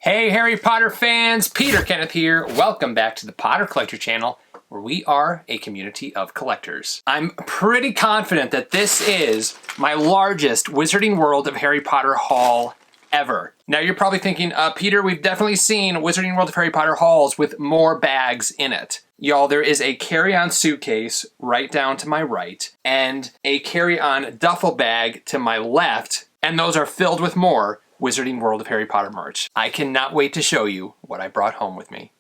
Hey Harry Potter fans, Peter Kenneth here. Welcome back to the Potter Collector channel, where we are a community of collectors. I'm pretty confident that this is my largest Wizarding World of Harry Potter haul ever. Now you're probably thinking, Peter, we've definitely seen Wizarding World of Harry Potter hauls with more bags in it. Y'all, there is a carry-on suitcase right down to my right, and a carry-on duffel bag to my left, and those are filled with more Wizarding World of Harry Potter merch. I cannot wait to show you what I brought home with me.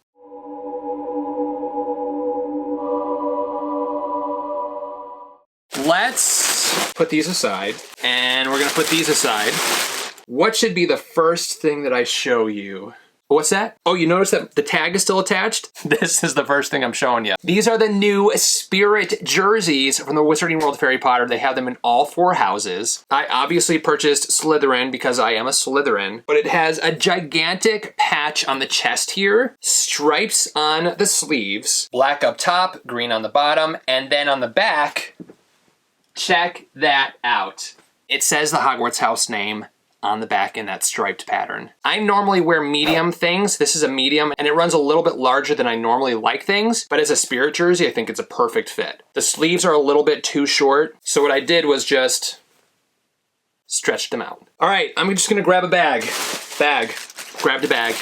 Let's put these aside, and we're gonna put these aside. What should be the first thing that I show you? What's that? Oh, you notice that the tag is still attached? This is the first thing I'm showing you. These are the new Spirit jerseys from the Wizarding World of Harry Potter. They have them in all 4 houses. I obviously purchased Slytherin because I am a Slytherin, but it has a gigantic patch on the chest here, stripes on the sleeves, black up top, green on the bottom, and then on the back, check that out. It says the Hogwarts house name on the back in that striped pattern. I normally wear medium things. This is a medium, and it runs a little bit larger than I normally like things, but as a Spirit jersey, I think it's a perfect fit. The sleeves are a little bit too short, so what I did was just stretched them out. All right, I'm just gonna grab a bag. Grabbed a bag.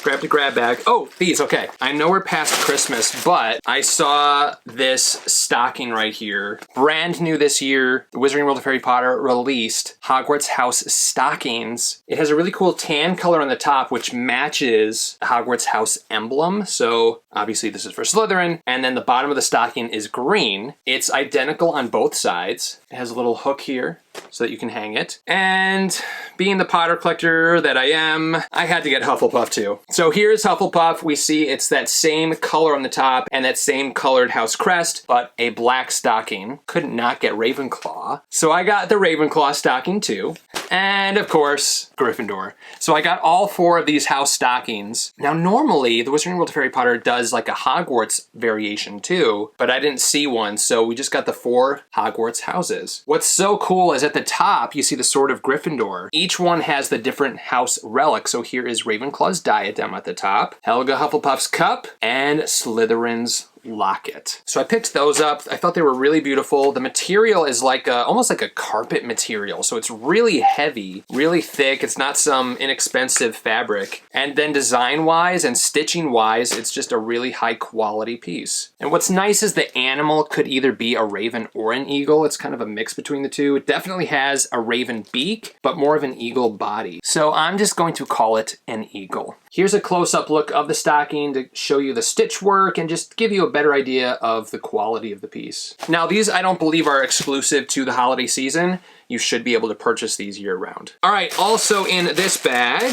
Grabbed a grab bag. Oh, these, okay. I know we're past Christmas, but I saw this stocking right here. Brand new this year, the Wizarding World of Harry Potter released Hogwarts House stockings. It has a really cool tan color on the top, which matches the Hogwarts House emblem. So obviously this is for Slytherin. And then the bottom of the stocking is green. It's identical on both sides. It has a little hook here so that you can hang it. And being the Potter collector that I am, I had to get Hufflepuff too. So here's Hufflepuff. We see it's that same color on the top and that same colored house crest, but a black stocking. Could not get Ravenclaw. So I got the Ravenclaw stocking too. And of course, Gryffindor. So I got all 4 of these house stockings. Now normally, the Wizarding World of Harry Potter does like a Hogwarts variation too, but I didn't see one, so we just got the 4 Hogwarts houses. What's so cool is at the top, you see the Sword of Gryffindor. Each one has the different house relic. So here is Ravenclaw's diadem at the top, Helga Hufflepuff's cup, and Slytherin's locket. So I picked those up. I thought they were really beautiful. The material is like almost like a carpet material. So it's really heavy, really thick. It's not some inexpensive fabric. And then design-wise and stitching-wise, it's just a really high quality piece. And what's nice is the animal could either be a raven or an eagle. It's kind of a mix between the two. It definitely has a raven beak, but more of an eagle body. So I'm just going to call it an eagle. Here's a close-up look of the stocking to show you the stitch work and just give you a better idea of the quality of the piece. Now these I don't believe are exclusive to the holiday season. You should be able to purchase these year-round. All right, also in this bag,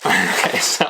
okay, so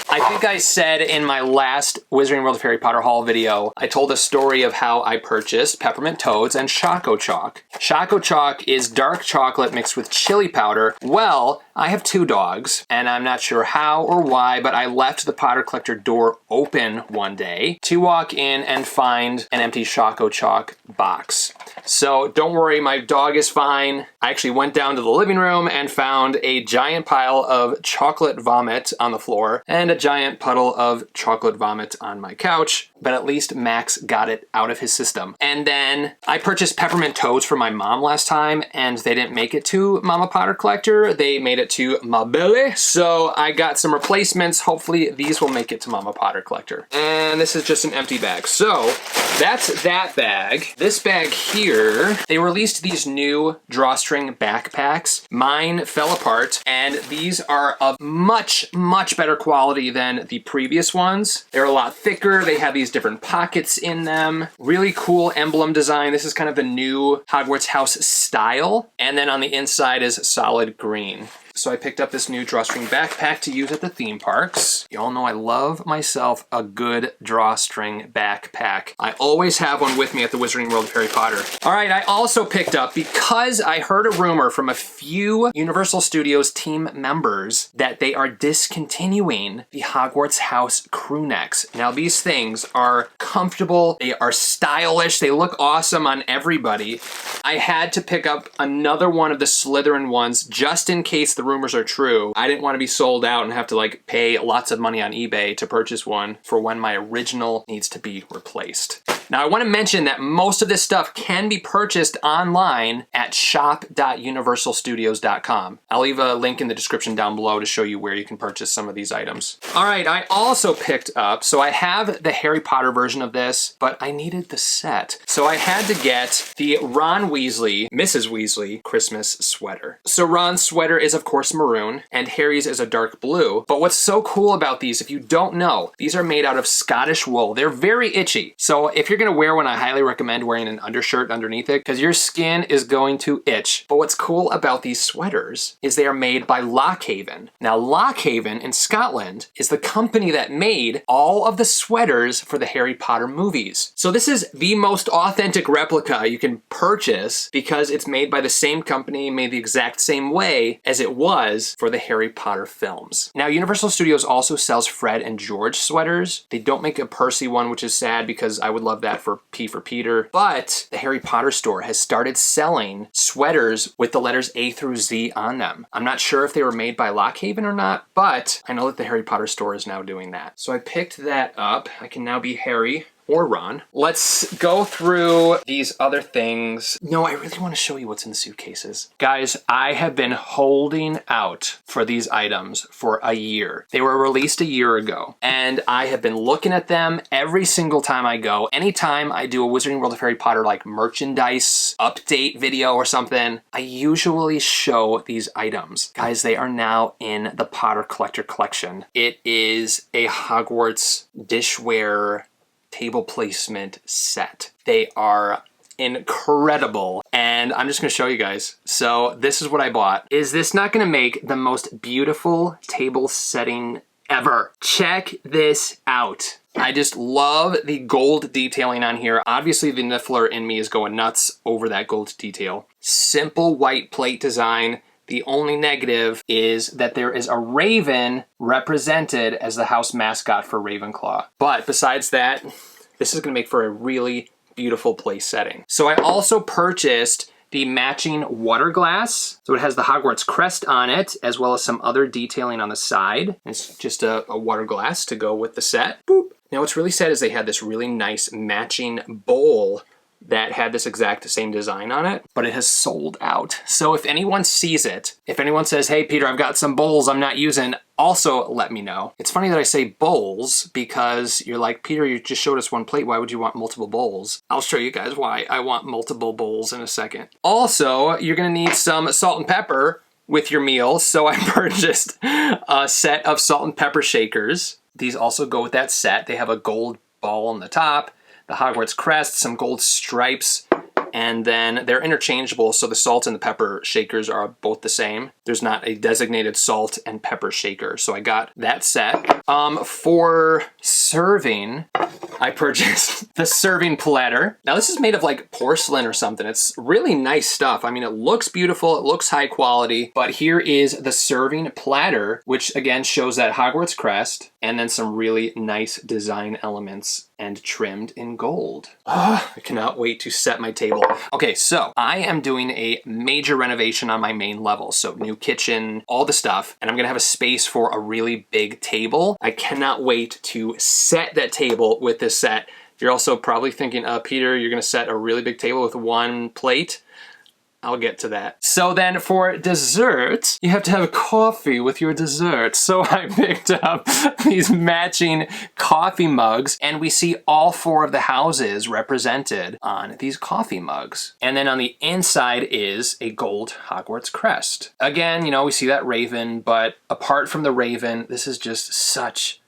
I think I said in my last Wizarding World of Harry Potter haul video, I told a story of how I purchased peppermint toads and Choco Chalk. Choco Chalk is dark chocolate mixed with chili powder. Well, I have 2 dogs, and I'm not sure how or why, but I left the Potter Collector door open one day to walk in and find an empty Choco Chalk box. So don't worry, my dog is fine. I actually went down to the living room and found a giant pile of chocolate vomit on the floor and a giant puddle of chocolate vomit on my couch, but at least Max got it out of his system. And then I purchased peppermint toads for my mom last time, and they didn't make it to Mama Potter Collector. They made it to Ma Belle, so I got some replacements. Hopefully these will make it to Mama Potter Collector. And this is just an empty bag. So that's that bag. This bag here, they released these new drawstring backpacks. Mine fell apart, and these are of much, much better quality than the previous ones. They're a lot thicker. They have these different pockets in them. Really cool emblem design. This is kind of the new Hogwarts house style. And then on the inside is solid green. So I picked up this new drawstring backpack to use at the theme parks. You all know I love myself a good drawstring backpack. I always have one with me at the Wizarding World of Harry Potter. All right, I also picked up, because I heard a rumor from a few Universal Studios team members that they are discontinuing the Hogwarts House crew necks. Now these things are comfortable, they are stylish, they look awesome on everybody. I had to pick up another one of the Slytherin ones just in case the rumors are true, I didn't want to be sold out and have to like pay lots of money on eBay to purchase one for when my original needs to be replaced. Now I want to mention that most of this stuff can be purchased online at shop.universalstudios.com. I'll leave a link in the description down below to show you where you can purchase some of these items. All right, I also picked up, so I have the Harry Potter version of this, but I needed the set. So I had to get the Ron Weasley, Mrs. Weasley Christmas sweater. So Ron's sweater is of course maroon and Harry's is a dark blue. But what's so cool about these, if you don't know, these are made out of Scottish wool. They're very itchy. So if you're gonna wear one, I highly recommend wearing an undershirt underneath it because your skin is going to itch. But what's cool about these sweaters is they are made by Lockhaven. Now Lockhaven in Scotland is the company that made all of the sweaters for the Harry Potter movies. So this is the most authentic replica you can purchase because it's made by the same company, made the exact same way as it was for the Harry Potter films. Now Universal Studios also sells Fred and George sweaters. They don't make a Percy one, which is sad because I would love that for P for Peter. But the Harry Potter store has started selling sweaters with the letters A through Z on them. I'm not sure if they were made by Lockhaven or not, but I know that the Harry Potter store is now doing that. So I picked that up. I can now be Harry or Ron. Let's go through these other things. No, I really want to show you what's in the suitcases. Guys, I have been holding out for these items for a year. They were released a year ago, and I have been looking at them every single time I go. Anytime I do a Wizarding World of Harry Potter like merchandise update video or something, I usually show these items. Guys, they are now in the Potter Collector Collection. It is a Hogwarts dishware table placement set. They are incredible, and I'm just gonna show you guys. So this is what I bought. Is this not gonna make the most beautiful table setting ever? Check this out. I just love the gold detailing on here. Obviously the Niffler in me is going nuts over that gold detail. Simple white plate design. The only negative is that there is a raven represented as the house mascot for Ravenclaw. But besides that, this is gonna make for a really beautiful place setting. So I also purchased the matching water glass. So it has the Hogwarts crest on it, as well as some other detailing on the side. It's just a water glass to go with the set. Boop. Now what's really sad is they had this really nice matching bowl that had this exact same design on it, but it has sold out. So if anyone sees it, if anyone says, hey Peter, I've got some bowls I'm not using, also let me know. It's funny that I say bowls because you're like, Peter, you just showed us one plate, why would you want multiple bowls? I'll show you guys why I want multiple bowls in a second. Also, you're gonna need some salt and pepper with your meal, so I purchased a set of salt and pepper shakers. These also go with that set. They have a gold ball on the top, the Hogwarts crest, some gold stripes, and then they're interchangeable, so the salt and the pepper shakers are both the same. There's not a designated salt and pepper shaker, so I got that set. For serving, I purchased the serving platter. Now this is made of like porcelain or something. It's really nice stuff. I mean, it looks beautiful, it looks high quality, but here is the serving platter, which again shows that Hogwarts crest, and then some really nice design elements and trimmed in gold. Oh, I cannot wait to set my table. Okay, so I am doing a major renovation on my main level. So new kitchen, all the stuff, and I'm gonna have a space for a really big table. I cannot wait to set that table with this set. You're also probably thinking, Peter, you're gonna set a really big table with one plate. I'll get to that. So then for dessert, you have to have coffee with your dessert. So I picked up these matching coffee mugs, and we see all four of the houses represented on these coffee mugs. And then on the inside is a gold Hogwarts crest. Again, you know, we see that raven, but apart from the raven, this is just such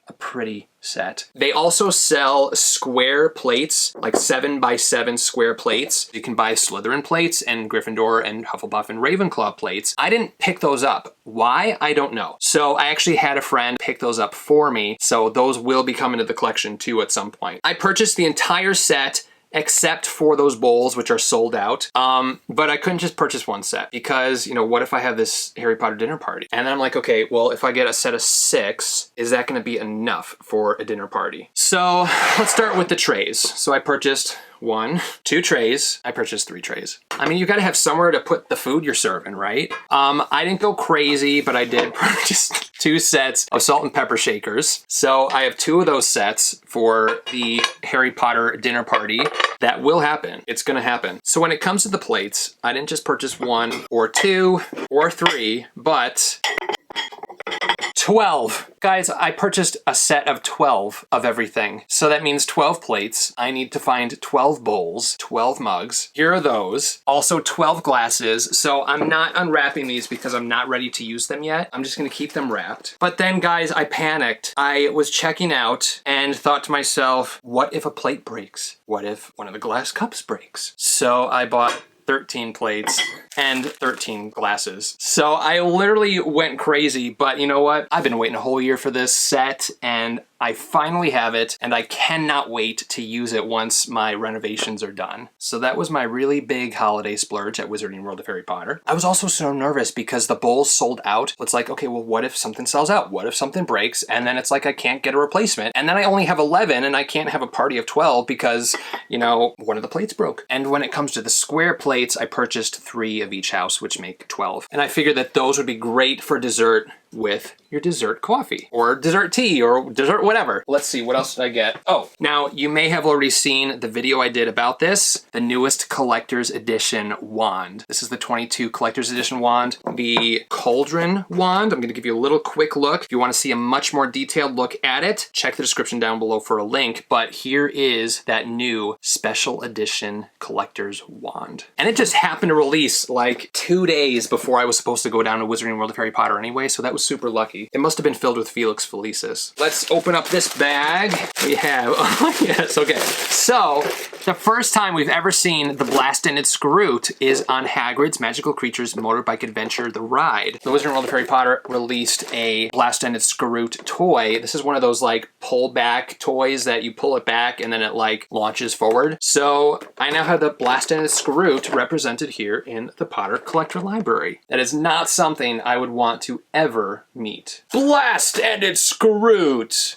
a pretty set. They also sell square plates, like 7x7 square plates. You can buy Slytherin plates and Gryffindor and Hufflepuff and Ravenclaw plates. I didn't pick those up. Why? I don't know. So I actually had a friend pick those up for me, so those will be coming to the collection too at some point. I purchased the entire set except for those bowls, which are sold out. But I couldn't just purchase one set because, you know, what if I have this Harry Potter dinner party? And then I'm like, okay, well, if I get a set of 6, is that going to be enough for a dinner party? So let's start with the trays. So I purchased 1, 2 trays. I purchased 3 trays. I mean, you got to have somewhere to put the food you're serving, right? I didn't go crazy, but I did purchase 2 sets of salt and pepper shakers. So I have 2 of those sets for the Harry Potter dinner party. That will happen. It's going to happen. So when it comes to the plates, I didn't just purchase 1 or 2 or 3, but 12. Guys, I purchased a set of 12 of everything. So that means 12 plates. I need to find 12 bowls, 12 mugs. Here are those. Also 12 glasses. So I'm not unwrapping these because I'm not ready to use them yet. I'm just gonna keep them wrapped. But then guys, I panicked. I was checking out and thought to myself, what if a plate breaks? What if one of the glass cups breaks? So I bought 13 plates and 13 glasses. So I literally went crazy, but you know what? I've been waiting a whole year for this set and I finally have it and I cannot wait to use it once my renovations are done. So that was my really big holiday splurge at Wizarding World of Harry Potter. I was also so nervous because the bowls sold out. It's like, okay, well, what if something sells out? What if something breaks? And then it's like, I can't get a replacement. And then I only have 11 and I can't have a party of 12 because, you know, one of the plates broke. And when it comes to the square plates, I purchased 3 of each house, which make 12. And I figured that those would be great for dessert with your dessert coffee or dessert tea or dessert whatever. Let's see, what else did I get? Oh, now you may have already seen the video I did about this, the newest collector's edition wand. This is the 22 collector's edition wand, the Cauldron wand. I'm gonna give you a little quick look. If you wanna see a much more detailed look at it, check the description down below for a link, but here is that new special edition collector's wand. And it just happened to release like 2 days before I was supposed to go down to Wizarding World of Harry Potter anyway, so that was super lucky. It must have been filled with Felix Felicis. Let's open up this bag. We have, oh yes, okay. So, the first time we've ever seen the Blast-Ended Skrewt is on Hagrid's Magical Creatures Motorbike Adventure, The Ride. The Wizarding World of Harry Potter released a Blast-Ended Skrewt toy. This is one of those like pull back toys that you pull it back and then it like launches forward. So, I now have the Blast-Ended Skrewt represented here in the Potter Collector Library. That is not something I would want to ever meet. Blast-Ended Skrewt!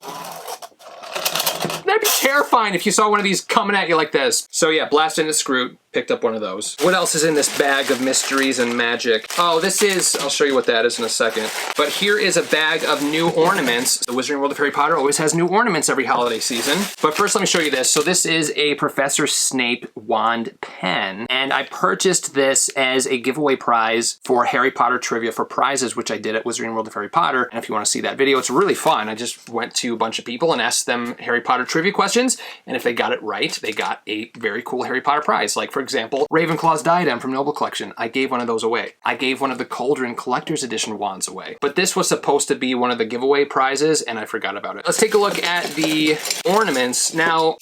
That'd be terrifying if you saw one of these coming at you like this. So yeah, Blast-Ended Skrewt, picked up one of those. What else is in this bag of mysteries and magic? Oh, this is, I'll show you what that is in a second. But here is a bag of new ornaments. The Wizarding World of Harry Potter always has new ornaments every holiday season. But first let me show you this. So this is a Professor Snape wand pen. And I purchased this as a giveaway prize for Harry Potter Trivia for Prizes, which I did at Wizarding World of Harry Potter. And if you want to see that video, it's really fun. I just went to a bunch of people and asked them Harry Potter trivia questions. And if they got it right, they got a very cool Harry Potter prize. Like, for example, Ravenclaw's diadem from Noble Collection. I gave one of those away. I gave one of the Cauldron Collector's Edition wands away. But this was supposed to be one of the giveaway prizes, and I forgot about it. Let's take a look at the ornaments. Now,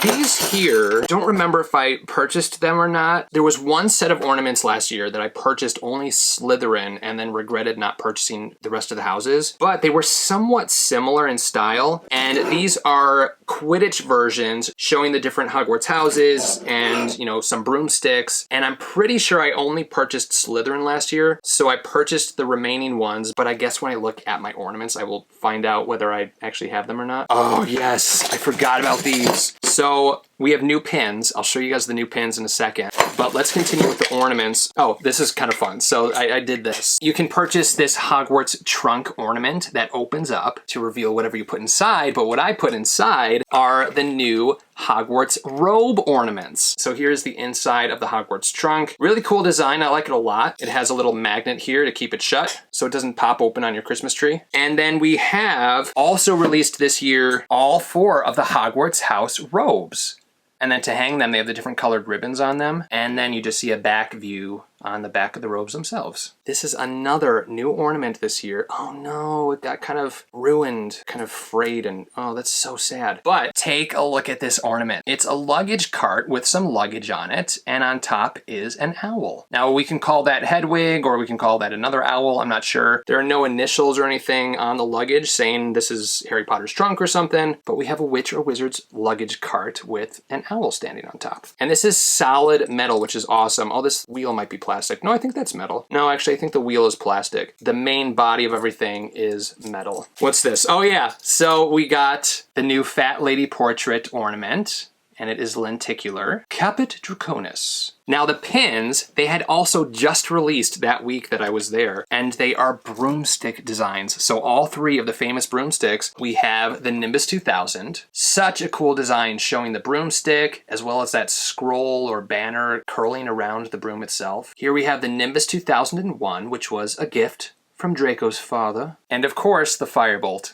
these here, don't remember if I purchased them or not. There was one set of ornaments last year that I purchased only Slytherin and then regretted not purchasing the rest of the houses. But they were somewhat similar in style, and these are Quidditch versions showing the different Hogwarts houses and, you know, some broomsticks. And I'm pretty sure I only purchased Slytherin last year, so I purchased the remaining ones, but I guess when I look at my ornaments, I will find out whether I actually have them or not. Oh yes, I forgot about these. So we have new pins. I'll show you guys the new pins in a second, but let's continue with the ornaments. Oh, this is kind of fun. So I did this. You can purchase this Hogwarts trunk ornament that opens up to reveal whatever you put inside, but what I put inside are the new Hogwarts robe ornaments. So here's the inside of the Hogwarts trunk. Really cool design, I like it a lot. It has a little magnet here to keep it shut so it doesn't pop open on your Christmas tree. And then we have also released this year all 4 of the Hogwarts house robes. And then to hang them, they have the different colored ribbons on them. And then you just see a back view on the back of the robes themselves. This is another new ornament this year. Oh no, it got kind of ruined, kind of frayed, and oh, that's so sad. But take a look at this ornament. It's a luggage cart with some luggage on it, and on top is an owl. Now we can call that Hedwig, or we can call that another owl, I'm not sure. There are no initials or anything on the luggage saying this is Harry Potter's trunk or something, but we have a witch or wizard's luggage cart with an owl standing on top. And this is solid metal, which is awesome. Oh, this wheel might be plastic. No, I think that's metal. No, actually, I think the wheel is plastic. The main body of everything is metal. What's this? Oh yeah, so we got the new Fat Lady Portrait ornament, and it is lenticular. Caput Draconis. Now the pins, they had also just released that week that I was there, and they are broomstick designs. So all three of the famous broomsticks, we have the Nimbus 2000. Such a cool design showing the broomstick, as well as that scroll or banner curling around the broom itself. Here we have the Nimbus 2001, which was a gift from Draco's father. And of course, the Firebolt.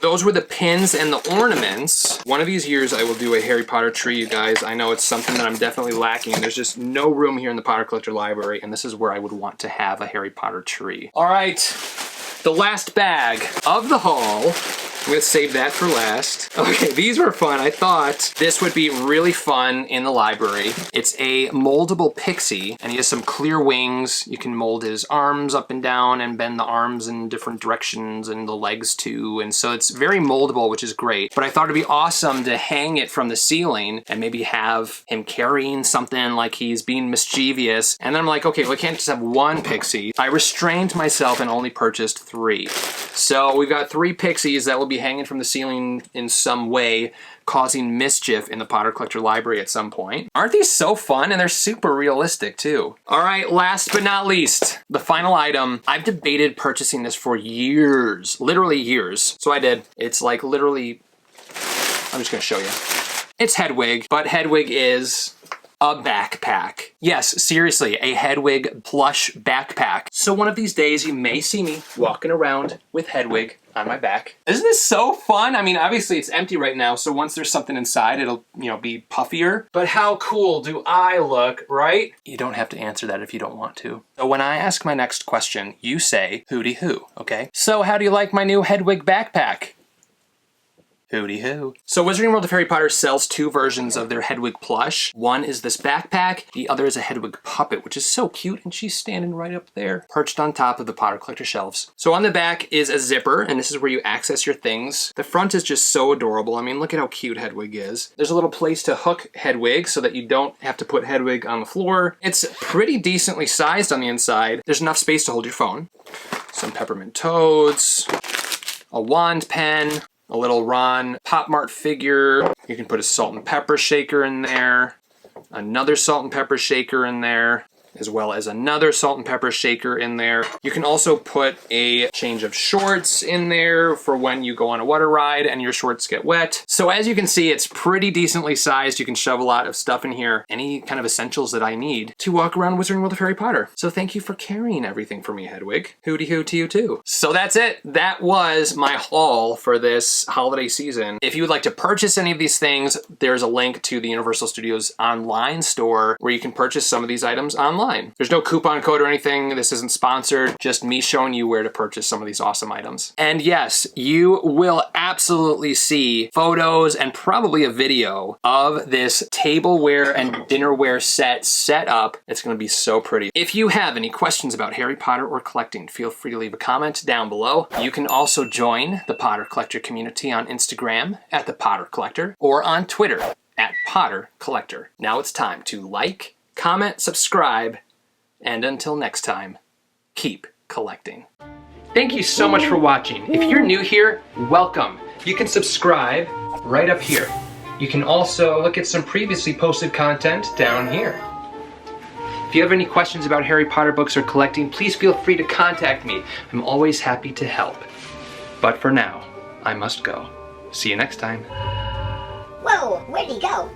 Those were the pins and the ornaments. One of these years I will do a Harry Potter tree, you guys. I know it's something that I'm definitely lacking. There's just no room here in the Potter Collector Library, and this is where I would want to have a Harry Potter tree. All right, the last bag of the haul. I'm gonna save that for last. Okay, these were fun. I thought this would be really fun in the library. It's a moldable pixie, and he has some clear wings. You can mold his arms up and down and bend the arms in different directions and the legs too. And so it's very moldable, which is great. But I thought it'd be awesome to hang it from the ceiling and maybe have him carrying something like he's being mischievous. And then I'm like, okay, well, I can't just have one pixie. I restrained myself and only purchased 3. So we've got 3 pixies that will be hanging from the ceiling in some way, causing mischief in the Potter Collector Library at some point. Aren't these so fun? And they're super realistic too. All right, last but not least, the final item. I've debated purchasing this for years, literally years. So I did. It's like literally, I'm just gonna show you. It's Hedwig, but Hedwig is a backpack. Yes, seriously, a Hedwig plush backpack. So one of these days you may see me walking around with Hedwig on my back. Isn't this so fun? I mean, obviously it's empty right now, so once there's something inside, it'll, be puffier. But how cool do I look, right? You don't have to answer that if you don't want to. So when I ask my next question, you say, hooty hoo, okay? So how do you like my new Hedwig backpack? Hooty hoo. So Wizarding World of Harry Potter sells 2 versions of their Hedwig plush. One is this backpack, the other is a Hedwig puppet, which is so cute, and she's standing right up there, perched on top of the Potter Collector shelves. So on the back is a zipper, and this is where you access your things. The front is just so adorable. I mean, look at how cute Hedwig is. There's a little place to hook Hedwig so that you don't have to put Hedwig on the floor. It's pretty decently sized on the inside. There's enough space to hold your phone. Some peppermint toads, a wand pen, a little Ron Pop Mart figure. You can put a salt and pepper shaker in there, another salt and pepper shaker in there, as well as another salt and pepper shaker in there. You can also put a change of shorts in there for when you go on a water ride and your shorts get wet. So as you can see, it's pretty decently sized. You can shove a lot of stuff in here, any kind of essentials that I need to walk around Wizarding World of Harry Potter. So thank you for carrying everything for me, Hedwig. Hooty hoo to you too. So that's it. That was my haul for this holiday season. If you would like to purchase any of these things, there's a link to the Universal Studios online store where you can purchase some of these items online. There's no coupon code or anything. This isn't sponsored, just me showing you where to purchase some of these awesome items. And yes, you will absolutely see photos and probably a video of this tableware and dinnerware set up. It's gonna be so pretty. If you have any questions about Harry Potter or collecting, feel free to leave a comment down below. You can also join the Potter Collector community on Instagram at the Potter Collector or on Twitter at Potter Collector. Now it's time to like, comment, subscribe, and until next time, keep collecting. Thank you so much for watching. If you're new here, welcome. You can subscribe right up here. You can also look at some previously posted content down here. If you have any questions about Harry Potter books or collecting, please feel free to contact me. I'm always happy to help. But for now, I must go. See you next time. Whoa, where'd he go?